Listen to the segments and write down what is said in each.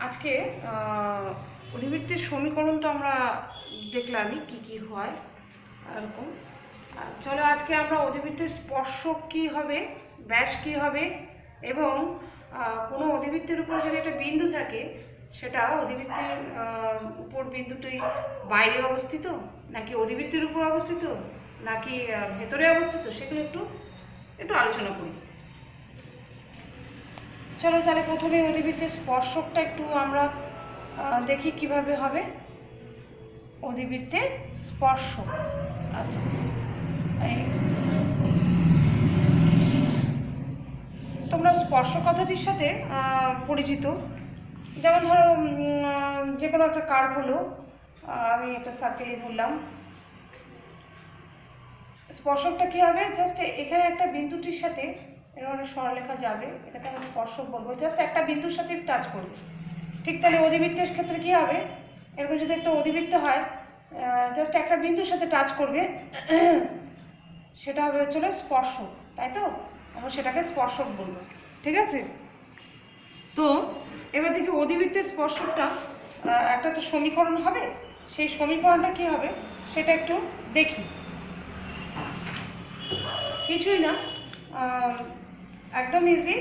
আজকে অধিবৃত্তের সমীকরণটা আমরা দেখলামই কি কি হয় এরকম। চলো আজকে আমরা অধিবৃত্তের স্পর্শক কি হবে, ব্যাস কি হবে, এবং কোনো অধিবৃত্তের উপর যদি একটা বিন্দু থাকে সেটা অধিবৃত্তের উপর বিন্দুটি বাইরে অবস্থিত নাকি অধিবৃত্তের উপর অবস্থিত নাকি ভেতরে অবস্থিত সেগুলো একটু একটু আলোচনা করি। চলো তাহলে প্রথমে অধিবৃত্তের স্পর্শকটা একটু আমরা দেখি কিভাবে হবে অধিবৃত্তের স্পর্শক। আচ্ছা, তোমরা স্পর্শ কথাটির সাথে পরিচিত। যেমন ধরো যে কোনো একটা কার্ভ হলো, আমি একটা সার্কেলে ধরলাম, স্পর্শকটা কি হবে, জাস্ট এখানে একটা বিন্দুটির সাথে এরকম সরলরেখা যাবে, এটাকে আমি স্পর্শক বলবো, জাস্ট একটা বিন্দুর সাথে টাচ করবে। ঠিক তাহলে অধিবৃত্তের ক্ষেত্রে কি হবে, এরকম যদি একটা অধিবৃত্ত হয় জাস্ট একটা বিন্দুর সাথে টাচ করবে সেটা হবে হচ্ছিল স্পর্শক, তাই তো? আমরা সেটাকে স্পর্শক বলবো, ঠিক আছে? তো এবার দেখি অধিবৃত্তের স্পর্শকটা একটা তো সমীকরণ হবে, সেই সমীকরণটা কি হবে সেটা একটু দেখি। কিছুই না, একদম ইজি।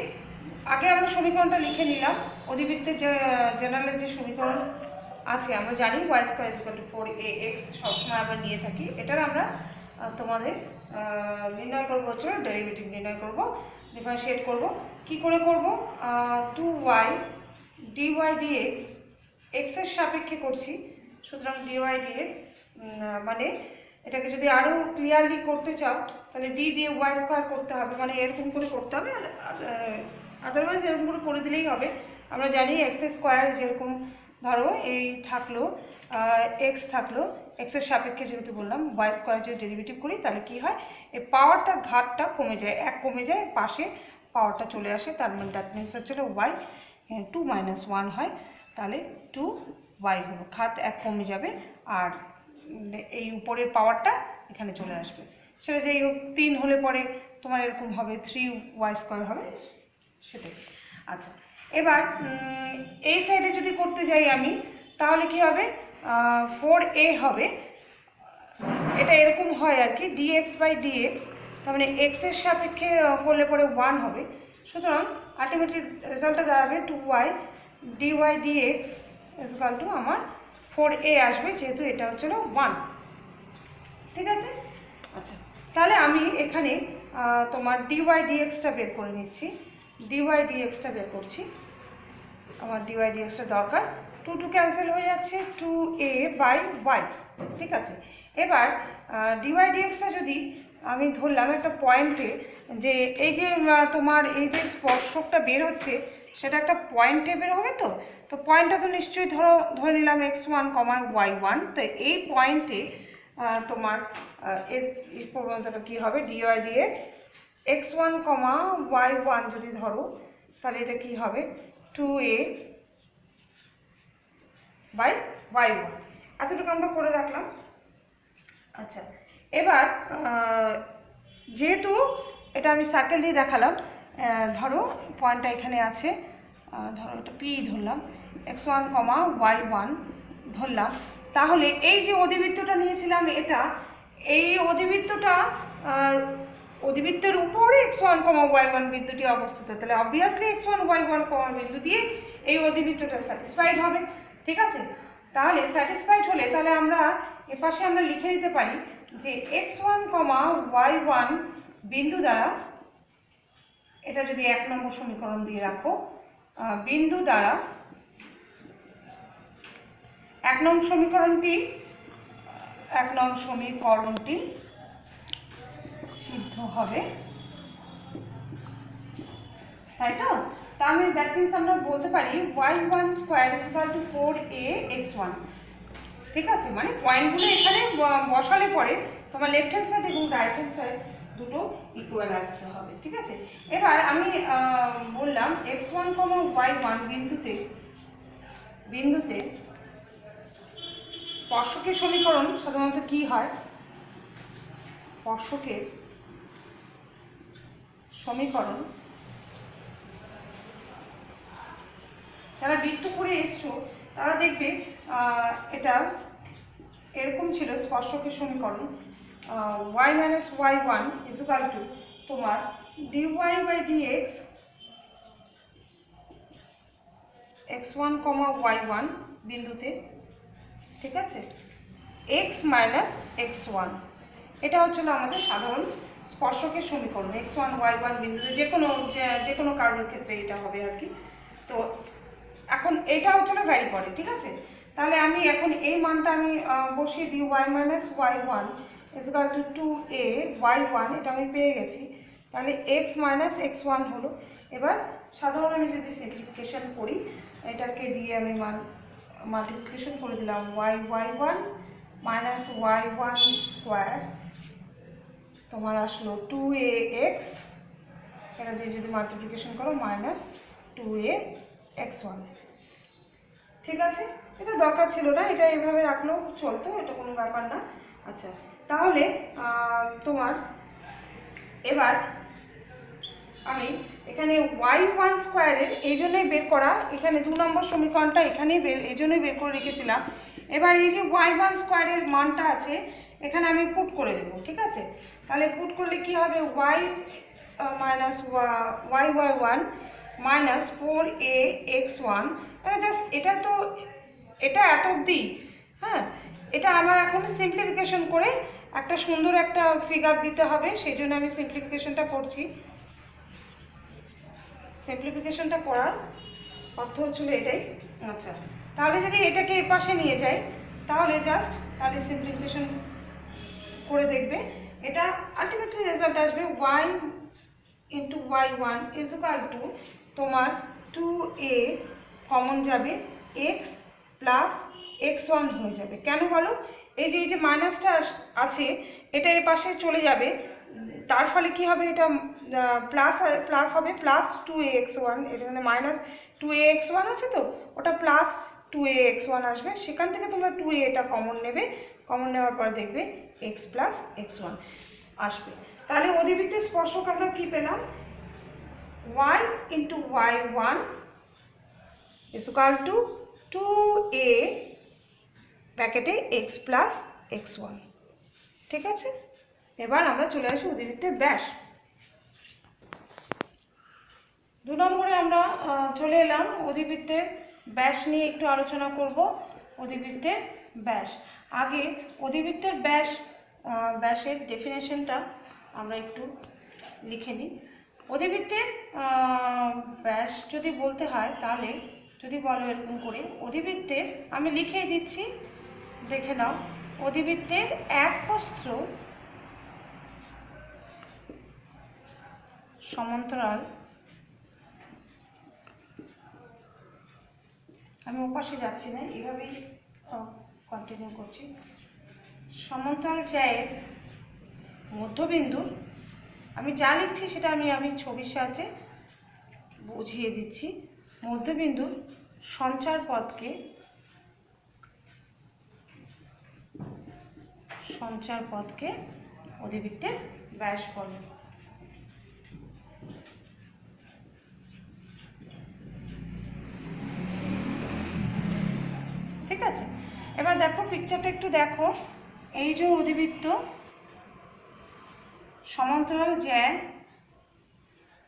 আগে আমরা সমীকরণটা লিখে নিলাম। অধিবৃত্তের যে জেনারেলের যে সমীকরণ আছে আমরা জানি y² = 4ax সবসময় আমরা নিয়ে থাকি। এটার আমরা তোমাদের নির্ণয় করবো হচ্ছে ডেরিভেটিভ নির্ণয় করব, ডিফারেন্সিয়েট করব। কি করে করব? 2y dy dx, x এর সাপেক্ষে করছি, সুতরাং dy dx মানে এটাকে যদি আরও ক্লিয়ারলি করতে চাও তাহলে d দিয়ে y² করতে হবে, মানে এরকম করে করতে হবে, আদারওয়াইজ এরকম করে দিলেই হবে। আমরা জানি x² যেরকম ধরো এই থাকলো x থাকলো, x এর সাপেক্ষে যেহেতু বললাম y² যদি ডেরিভেটিভ করি তাহলে কি হয়, এই পাওয়ারটা ঘাতটা কমে যায়, এক কমে যায়, পাশে পাওয়ারটা চলে আসে, তার মানে দ্যাট মিনস হচ্ছে y 2 - 1 হয়, তাহলে 2y হলো, ঘাত এক কমে যাবে আর এই উপরের পাওয়ারটা এখানে চলে আসবে। সেটা যেই হোক 3 হলে পরে তোমার এরকম হবে 3y² হবে, সেটাই। আচ্ছা, এবার এই সাইডে যদি করতে যাই আমি তাহলে কি হবে, 4a হবে, এটা এরকম হয় আর কি, dx/dx, তার মানে x এর সাপেক্ষে করলে পরে 1 হবে, সুতরাং আলটিমেটলি রেজাল্টটা দাঁড়াবে 2y dy dx = আমার 4a আসবে, যেহেতু এটা হচ্ছিল 1, ঠিক আছে? আচ্ছা, তাহলে আমি এখানে তোমার dy dxটা বের করে নিচ্ছি, dy dxটা বের করছি, আমার dy dxটা দরকার। 2 2 ক্যান্সেল হয়ে যাচ্ছে, 2a/y, ঠিক আছে? এবার dy dxটা যদি আমি ধরলাম একটা পয়েন্টে, যে এই যে তোমার এই যে স্পর্শকটা বের হচ্ছে সেটা একটা পয়েন্টে বের হবে, তো পয়েন্টটা তো নিশ্চয়ই ধরে নিলাম x1, y1, তো এই পয়েন্টে তোমার এর প্রবণতাটা কী হবে, dy dx x1, y1 যদি ধরো তাহলে এটা কি হবে 2a/y1, এতটুকু আমরা করে রাখলাম। আচ্ছা, এবার যেহেতু এটা আমি সার্কেল দিয়ে দেখালাম, ধরো পয়েন্টটা এখানে আছে, ধরো এটা p ধরলাম, x1, y1 ধরলাম, তাহলে এই যে অধিবৃত্তটা নিয়েছিলাম এটা, এই অধিবৃত্তের উপরে x1, y1 বিন্দুটি অবস্থিত, তাহলে অবভিয়াসলি x1, y1 বিন্দু দিয়ে এই অধিবৃত্তটা স্যাটিসফাইড হবে, ঠিক আছে? তাহলে স্যাটিসফাইড হলে তাহলে আমরা এপাশে আমরা লিখে দিতে পারি যে x1, y1 বিন্দু দ্বারা, এটা যদি 1 নম্বর সমীকরণ দিয়ে রাখো, বিন্দু দ্বারা 1 নং সমীকরণটি সিদ্ধ হবে, তাই তো? তাহলে দ্যাট মিনস আমরা বলতে পারি y1² = 4ax1, ঠিক আছে? মানে পয়েন্টগুলো এখানে বসালে পরে তোমার লেফট হ্যান্ড সাইড এবং রাইট হ্যান্ড সাইড দুটো ইকুয়াল আসতে হবে, ঠিক আছে? এবার আমি বললাম x1, y1 বিন্দুতে স্পর্শকের সমীকরণ সাধারণত কি হয়, স্পর্শকের সমীকরণ যারা বৃত্ত করে এসছো তারা দেখবে এটা এরকম ছিল স্পর্শকের সমীকরণ, y minus y one is equal to তোমার dy by dx x1 y1 বিন্দুতে, ঠিক আছে, x মাইনাস x1, এটা হচ্ছিল আমাদের সাধারণ স্পর্শকের সমীকরণ। x1 y1 বিন্দুতে যে কোনো কারণের ক্ষেত্রে এটা হবে আর কি। তো এখন এটা হচ্ছিল ভ্যারি করে, ঠিক আছে। তাহলে আমি এখন এই মানটা আমি বসিয়ে দিই, y minus y one is equal to 2a y1, এটা আমি পেয়ে গেছি। তাহলে x মাইনাস x1 হলো। এবার সাধারণ আমি যদি সিম্পলিফিকেশন করি, এটাকে দিয়ে আমি মাল্টিপ্লিকেশন করে দিলাম, y1 মাইনাস y1 স্কোয়ার তোমার আসলো 2ax, এটা দিয়ে যদি মাল্টিপ্লিকেশন করো মাইনাস 2ax1, ঠিক আছে। এটা দরকার ছিল না, এটা এভাবে রাখলেও চলতো, এটা কোনো ব্যাপার না। আচ্ছা, তাহলে তোমার এবার আমি এখানে y1 স্কোয়ারের এই জন্যই বের করা, এখানে 2 নম্বর সমীকরণটা এখানেই এই জন্যই বের করে রেখেছিলাম। এবার এই যে y1 স্কোয়ারের মানটা আছে এখানে আমি পুট করে দেবো, ঠিক আছে। তাহলে পুট করলে কি হবে, y মাইনাস y1 মাইনাস 4ax1, জাস্ট এটা তো এটা এত অবধি, হ্যাঁ। এটা আমার এখন সিম্পলিফিকেশন করে একটা সুন্দর একটা ফিগার দিতে হবে, সেই জন্য আমি সিম্পলিফিকেশনটা করছি। সিম্পলিফিকেশনটা করার অর্থ হচ্ছিল এটাই। আচ্ছা, তাহলে যদি এটাকে এই পাশে নিয়ে যাই তাহলে তাহলে সিম্পলিফিকেশন করে দেখবে এটা আলটিমেটলি রেজাল্ট আসবে y into y1 is equal to তোমার 2a কমন যাবে, x প্লাস x1 হয়ে যাবে। কেন বলো, এই যে মাইনাসটা আছে এটা এই পাশে চলে যাবে, তার ফলে কি হবে, এটা প্লাস হবে, প্লাস 2ax1, এখানে মাইনাস 2ax1 আছে তো ওটা প্লাস 2ax1 আসবে, সেখান থেকে তোমরা 2a এটা কমন নেবে, কমন নেওয়ার পর দেখবে x প্লাস x1 আসবে। তাহলে অধিবৃত্তের স্পর্শক আমরা কি পেলাম, y into y1 is equal to 2a ব্র্যাকেটে x প্লাস x1, ঠিক আছে। এবার আমরা চলে আসি অধিবৃত্তের ব্যাস। 2 নম্বরে আমরা চলে এলাম অধিবৃত্তের ব্যাস নিয়ে একটু আলোচনা করব। অধিবৃত্তের ব্যাস, আগে অধিবৃত্তের ব্যাসের ডেফিনেশনটা আমরা একটু লিখে নিই। অধিবৃত্তের ব্যাস যদি বলতে হয় তাহলে যদি বলো এরকম করে, অধিবৃত্তের আমি লিখে দিচ্ছি, দেখে নাও। অধিবৃত্তের এক প্রস্থ সমান্তরাল, আমি ওপাশে যাচ্ছি না, এভাবেই কন্টিনিউ করছি। সমান্তরাল জ্যায়ের মধ্যবিন্দু, আমি যা লিখছি সেটা আমি ছবির সাহায্যে বুঝিয়ে দিচ্ছি। মধ্যবিন্দুর সঞ্চার পথকে অধিবৃত্তের ব্যাস বলে। ঠিক আছে, এবার দেখো পিকচারটা একটু দেখো, এই যে অধিবৃত্ত সমান্তরাল জ্যা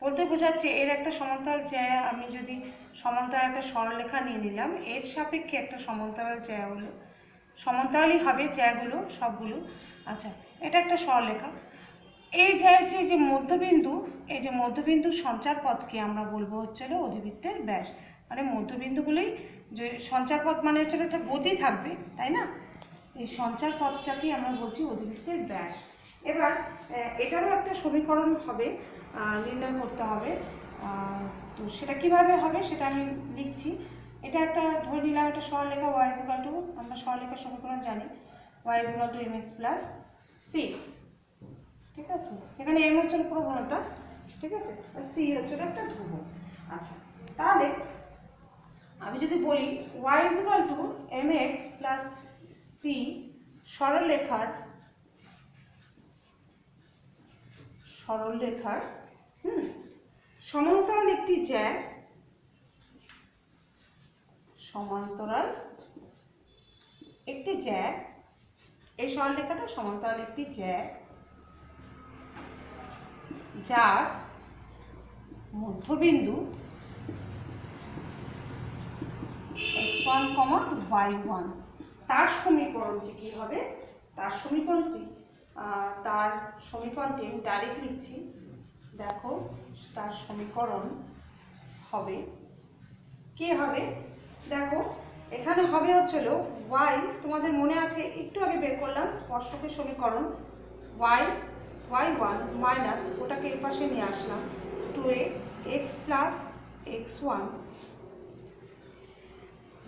বলতে বোঝাচ্ছে এর একটা সমান্তরাল জ্যা, আমি যদি সমান্তরাল একটা সরলরেখা নিয়ে নিলাম, এর সাপেক্ষে একটা সমান্তরাল জ্যা হলো, সমান্তরালই হবে জ্যাগুলো সবগুলো। আচ্ছা, এটা একটা সরলরেখা, এই জ্যায়ের যে মধ্যবিন্দু, এই যে মধ্যবিন্দুর সঞ্চার পথকে আমরা বলবো হচ্ছে অধিবৃত্তের ব্যাস। মানে মধ্যবিন্দুগুলোই যে সঞ্চার পথ মানে হচ্ছে একটা গতি থাকবে, তাই না, এই সঞ্চার পথটাকেই আমরা বলছি অধিবৃত্তের ব্যাস। এবার এটারও একটা সমীকরণ হবে, নির্ণয় করতে হবে, তো সেটা কিভাবে হবে সেটা আমি লিখছি। এটা একটা ধরে নিলাম একটা সরলরেখা, y is equal to, আমরা সরলরেখার সমীকরণ জানি, y is equal to mx plus c, ঠিক আছে, এখানে m হচ্ছে প্রবণতা, ঠিক আছে, আর c হচ্ছে একটা ধ্রুবক। আচ্ছা, তাহলে আমি যদি বলি y is equal to mx plus c, সরলরেখার সমান্তরাল একটি জ্যা সমান্তরাল একটি জ্যা, এই সরলরেখাটা সমান্তরাল একটি জ্যা যার মধ্যবিন্দু x1, y1, তার সমীকরণটি কি হবে? তার সমীকরণটি আমি ডাইরেক্ট লিখছি। দেখো তার সমীকরণ হবে কি হবে? দেখো এখানে হবে হচ্ছিল y, তোমাদের মনে আছে একটু আগে বের করলাম স্পর্শকের সমীকরণ, y1 মাইনাস, ওটাকে এই পাশে নিয়ে আসলাম, 2x প্লাস x1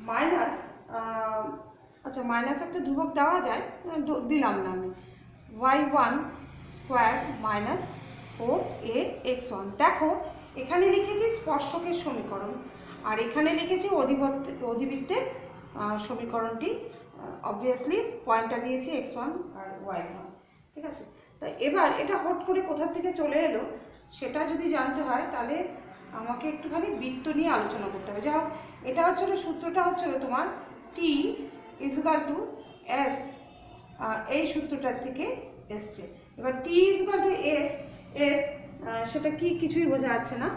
মাইনাস, আচ্ছা মাইনাস একটা ধ্রুবক দেওয়া যায়, দিলাম না আমি, y1 স্কোয়ার মাইনাস 4ax1। দেখো এখানে লিখেছি স্পর্শকের সমীকরণ আর এখানে লিখেছি অধিবৃত্তের সমীকরণটি, অবভিয়াসলি পয়েন্টটা দিয়েছি x1 আর y1, ঠিক আছে? তো এবার এটা হট করে কোথা থেকে চলে এলো সেটা যদি জানতে হয় তাহলে আমাকে একটুখানি বৃত্ত নিয়ে আলোচনা করতে হবে। যাই হোক, এটা হচ্ছিল সূত্রটা হচ্ছিল তোমার t ইজুকাল টু s, এই সূত্রটার থেকে এসছে। এবার t ইজুকাল টু s, সেটা কি কিছুই বোঝা যাচ্ছে না,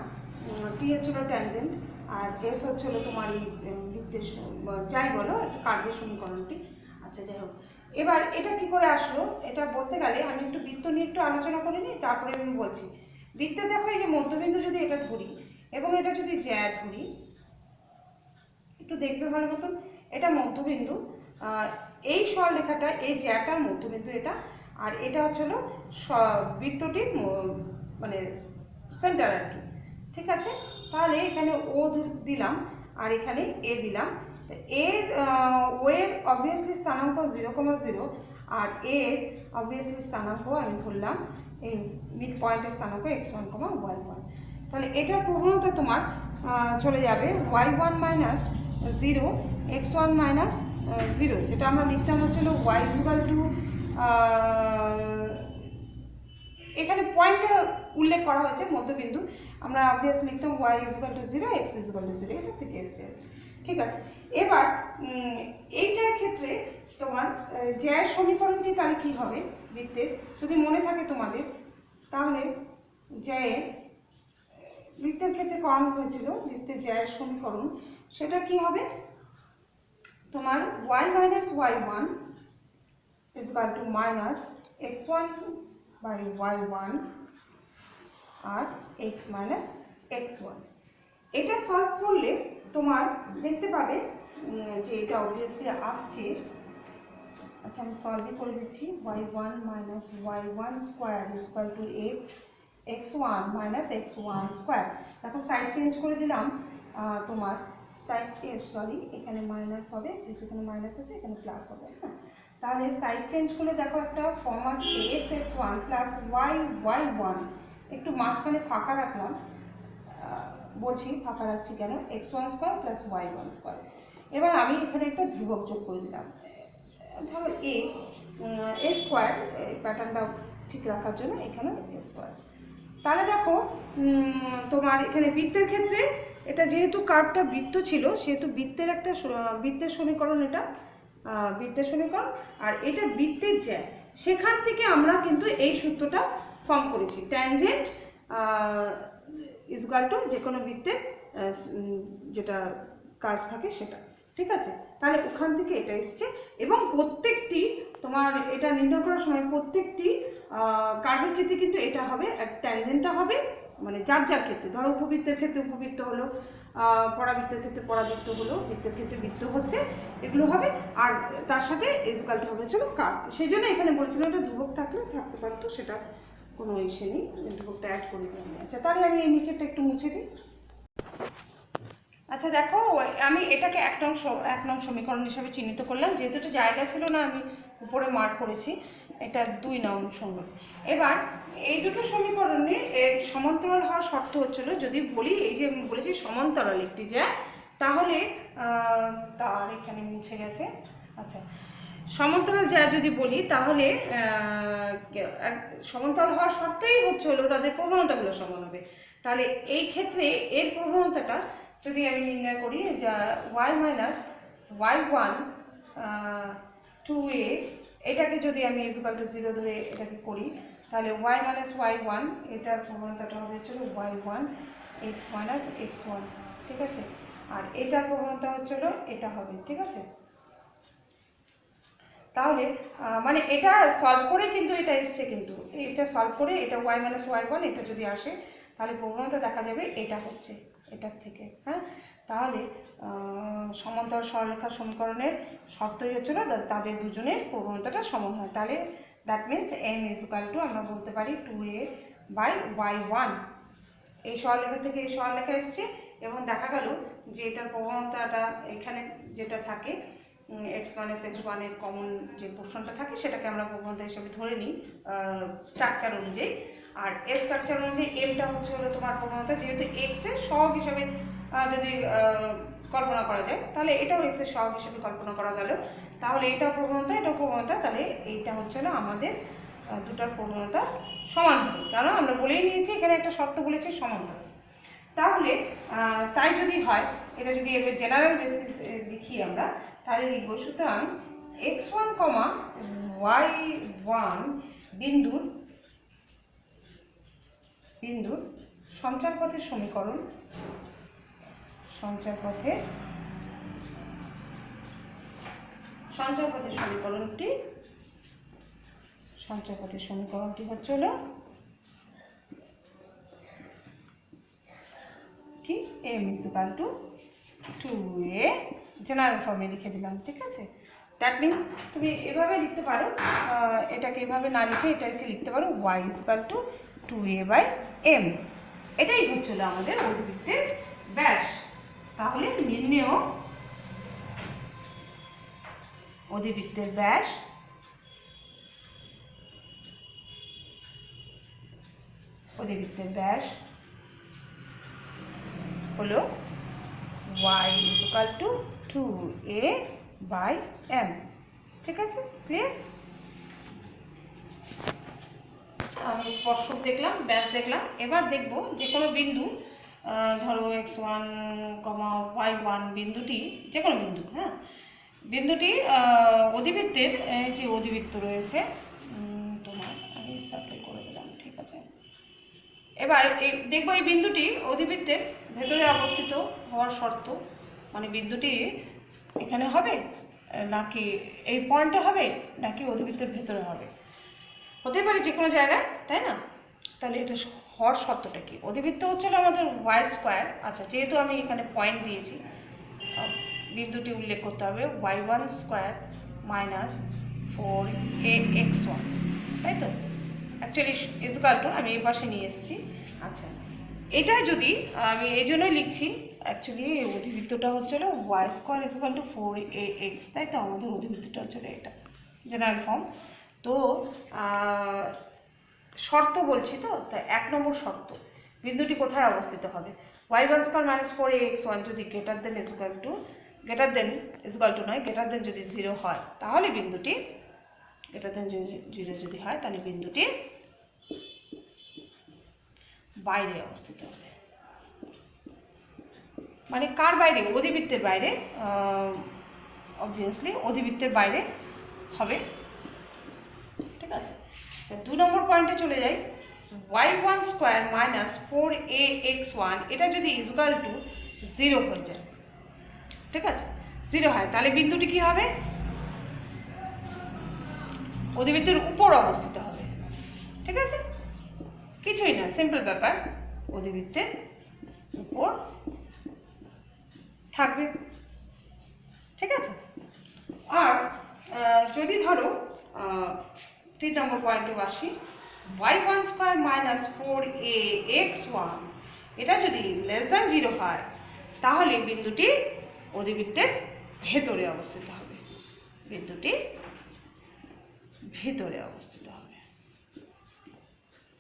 t হচ্ছিল ট্যানজেন্ট আর s হচ্ছিল তোমার এই বৃত্তের, যাই বলো কার্ভের সমীকরণটি। আচ্ছা যাই হোক, এবার এটা কি করে আসলো এটা বলতে গেলে আমি একটু বৃত্ত নিয়ে একটু আলোচনা করে নিই, তারপরে আমি বলছি। বৃত্তে দেখো এই যে মধ্যবিন্দু যদি এটা ধরি এবং এটা যদি জ্যা ধরি, একটু দেখবে ভালো মতন, এটা মধ্যবিন্দু, এই সরলরেখাটা এই জ্যাটার মধ্যবিন্দু এটা, আর এটা হচ্ছিল বৃত্তটির মানে সেন্টার আর কি, ঠিক আছে? তাহলে এখানে ও দিলাম আর এখানে এ দিলাম। এর ও এর অবভিয়াসলি স্থানাঙ্ক 0,0 আর এর অবভিয়াসলি স্থানাঙ্ক আমি ধরলাম এই মিড পয়েন্টের স্থানাঙ্ক x1, y1। তাহলে এটার প্রবণতা তোমার চলে যাবে y1 মাইনাস 0, x1 মাইনাস 0, যেটা আমরা লিখতাম হচ্ছিল y ইকুয়াল টু, এখানে পয়েন্টটা উল্লেখ করা হয়েছে মধ্যবিন্দু, আমরা অবভিয়াসলি লিখতাম y equal to 0, x equal to 0, এটা থেকে এসছে, ঠিক আছে? এবার এইটার ক্ষেত্রে তোমার জ্যার সমীকরণটি তাহলে কি হবে বৃত্তের, যদি মনে থাকে তোমাদের, তাহলে জ্যায়ের বৃত্তের ক্ষেত্রে করানো হয়েছিল বৃত্তের জ্যায়ের সমীকরণ, সেটা কি হবে তোমার y মাইনাস y1 is equal to minus x1 by y1 আর x minus x1। এটা সলভ করলে তোমার দেখতে পাবে যে এটা অবভিয়াসলি আসছে। আচ্ছা আমি সলভই করে দিচ্ছি, y1 minus y1 square is equal two x1 minus x1 square. দেখো সাইড চেঞ্জ করে দিলাম, তোমার সাইড সরি এখানে মাইনাস হবে, যেহেতু এখানে মাইনাস আছে এখানে প্লাস হবে, হ্যাঁ? তাহলে সাইড চেঞ্জ করলে দেখো একটা ফর্ম আসছে x1 প্লাস y1, একটু মাঝখানে ফাঁকা রাখলাম, বলছি ফাঁকা রাখছি কেন, x1 square plus y1 square. এবার আমি এখানে একটা ধ্রুবক যোগ করে দিলাম, ধরো এ স্কোয়ার, প্যাটার্নটা ঠিক রাখার জন্য এখানে এ স্কোয়ার। তাহলে দেখো তোমার এখানে বৃত্তের ক্ষেত্রে এটা যেহেতু কার্ভটা বৃত্ত ছিল সেহেতু বৃত্তের একটা বৃত্তের সমীকরণ, এটা বৃত্তের সমীকরণ আর এটা বৃত্তের জ্যা, সেখান থেকে আমরা কিন্তু এই সূত্রটা ফর্ম করেছি, ট্যানজেন্ট ইজ ইকুয়াল টু যে কোনো বৃত্তের যেটা কার্ভ থাকে সেটা, ঠিক আছে? তাহলে ওখান থেকে এটা এসছে এবং প্রত্যেকটি তোমার এটা নির্ণয় করার সময় প্রত্যেকটি কার্ভের ক্ষেত্রে কিন্তু এটা হবে, ট্যানজেন্টটা হবে মানে যার যার ক্ষেত্রে, ধরো উপবৃত্তের ক্ষেত্রে উপবৃত্ত হলো, পরাবৃত্তের ক্ষেত্রে পরাবৃত্ত হলো, বৃত্তের ক্ষেত্রে বৃত্ত হচ্ছে, এগুলো হবে, আর তার সাথে ইজুকালটা হবে ছিল কার্ভ। সেই জন্য এখানে বলছিলাম এটা ধ্রুবক থাকতে পারতো, সেটা কোনো ইসে নেই, ধ্রুবকটা অ্যাড করে দিলাম। আচ্ছা তাহলে আমি এই নিচেরটা একটু মুছে দিই। আচ্ছা দেখো আমি এটাকে এক নং সমীকরণ হিসাবে চিহ্নিত করলাম, যেহেতু এটা জায়গা ছিল না আমি উপরে মার্ক করেছি, এটা 2 নং সমীকরণ। এবার এই দুটো সমীকরণে সমান্তরাল হওয়ার শর্ত হচ্ছিল, যদি বলি এই যে বলেছি সমান্তরাল একটি জ্যা, তাহলে তার এখানে মুছে গেছে, আচ্ছা সমান্তরাল জ্যা যদি বলি তাহলে সমান্তরাল হওয়ার শর্তই হচ্ছে হলো তাদের প্রবণতাগুলো সমান হবে। তাহলে এই ক্ষেত্রে এর প্রবণতাটা যদি আমি নির্ণয় করি যা y মাইনাস y1 2a এটাকে যদি আমি ইকুয়াল টু 0 ধরে এটাকে করি, তাহলে y মাইনাস y1 এটার প্রবণতাটা হবে হচ্ছিল y1 x মাইনাস x1, ঠিক আছে। আর এটার প্রবণতা হচ্ছিল এটা হবে, ঠিক আছে। তাহলে মানে এটা সলভ করে কিন্তু এটা এসছে, কিন্তু এটা সলভ করে এটা y মাইনাস y1 এটা যদি আসে তাহলে প্রবণতা দেখা যাবে এটা হচ্ছে এটার থেকে, হ্যাঁ। তাহলে সমান্তরাল সরলরেখার সমীকরণের শর্তই হচ্ছিল তাদের দুজনের প্রবণতাটা সমান হয়। তাহলে that means m is equal two আমরা বলতে পারি 2a বাই y1। এই সরলরেখা থেকে এই সরলরেখা এসছে এবং দেখা গেল যে এটার প্রবণতাটা এখানে যেটা থাকে x মাইনাস x1 এর কমন যে পোর্শনটা থাকে সেটাকে আমরা প্রবণতা হিসেবে ধরে নিই স্ট্রাকচার অনুযায়ী। আর এর স্ট্রাকচার অনুযায়ী এমটা হচ্ছে হলো তোমার প্রবণতা, যেহেতু এক্স এর সহগ হিসেবে যদি কল্পনা করা যায় তাহলে এটাও এক্স এর সহগ হিসেবে কল্পনা করা গেল। তাহলে এটা প্রবণতা এটাও প্রবণতা, তাহলে এইটা হচ্ছে না আমাদের দুটার প্রবণতা সমান হবে, কারণ আমরা বলেই নিয়েছি এখানে একটা শর্ত বলেছি সমান হবে। তাহলে তাই যদি হয়, এটা যদি এবার জেনারেল বেসিস লিখি আমরা, তাহলে লিখব সুতরাং x1, y1 বিন্দুর সঞ্চারপথের সমীকরণ, সঞ্চারপথের সমীকরণটি হচ্ছে হলো কি m is equal to 2a, general ফর্মে লিখে দিলাম, ঠিক আছে। দ্যাট মিনস তুমি এভাবে লিখতে পারো, এটাকে এভাবে না লিখে এটাকে লিখতে পারো y is equal to 2a by m। এটাই হচ্ছিল আমাদের অধিবৃত্তের ব্যাস। তাহলে নির্ণেয় অধিবৃত্তের ব্যাস হলো y is equal to 2a by m, ঠিক আছে, ক্লিয়ার। আমি স্পর্শক দেখলাম, ব্যাস দেখলাম। এবার দেখব যে কোনো বিন্দু, ধরো x1, y1 বিন্দুটি, যে কোনো বিন্দু, হ্যাঁ, বিন্দুটি অধিবৃত্তের যে অধিবৃত্ত রয়েছে তোমার আমি সার্কেল করে দিলাম, ঠিক আছে। এবার দেখবো এই বিন্দুটি অধিবৃত্তের ভেতরে অবস্থিত হওয়ার শর্ত, মানে বিন্দুটি এখানে হবে নাকি এই পয়েন্টে হবে নাকি অধিবৃত্তের ভেতরে হবে, হতে পারে যে কোনো জায়গায়, তাই না। তাহলে এটা হওয়ার শর্তটা কি? অধিবৃত্ত হচ্ছিল আমাদের y স্কোয়ার। আচ্ছা, যেহেতু আমি এখানে পয়েন্ট দিয়েছি, বিন্দুটি উল্লেখ করতে হবে y1 স্কোয়ার মাইনাস 4ax1, তাই তো। অ্যাকচুয়ালি ইকুয়াল টু আমি এই পাশে নিয়ে এসেছি। আচ্ছা, এটা যদি আমি এই জন্যই লিখছি, অ্যাকচুয়ালি অধিবৃত্তটা হচ্ছিল y square equal to 4ax, তাই তো। আমাদের অধিবৃত্তটা হচ্ছিল এটা, জেনারেল ফর্ম। তো শর্ত বলছি তো, তাই 1 নম্বর শর্ত, বিন্দুটি কোথায় অবস্থিত হবে, y1 স্কোয়ার মাইনাস 4ax1 যদি গ্রেটার দেন ইকুয়াল টু নয়, গ্রেটার দেন যদি 0 হয়, তাহলে বিন্দুটি গ্রেটার দেন 0 যদি হয় তাহলে বিন্দুটি বাইরে অবস্থিত হবে। মানে কার বাইরে? অধিবৃত্তের বাইরে, অবভিয়াসলি অধিবৃত্তের বাইরে হবে, ঠিক আছে। আচ্ছা, 2 নম্বর পয়েন্টে চলে যাই। y1 স্কোয়ার মাইনাস 4ax1 এটা যদি ইকুয়াল টু 0 হয়ে যায়, ঠিক আছে, 0 হয়, তাহলে বিন্দুটি কি হবে? অধিবৃত্তের উপর অবস্থিত হবে, ঠিক আছে। কিছুই না, সিম্পল ব্যাপার, অধিবৃত্তের উপর থাকবে, ঠিক আছে। আর যদি ধরো 3 নম্বর পয়েন্টে আসি, y1 স্কোয়ার মাইনাস 4ax1 এটা যদি লেস দ্যান 0 হয়, তাহলে বিন্দুটি অধিবৃত্তের ভেতরে অবস্থিত হবে, বিন্দুটি ভিতরে অবস্থিত হবে,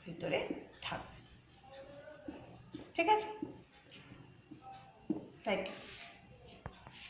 ভিতরে থাকবে, ঠিক আছে। Thank you.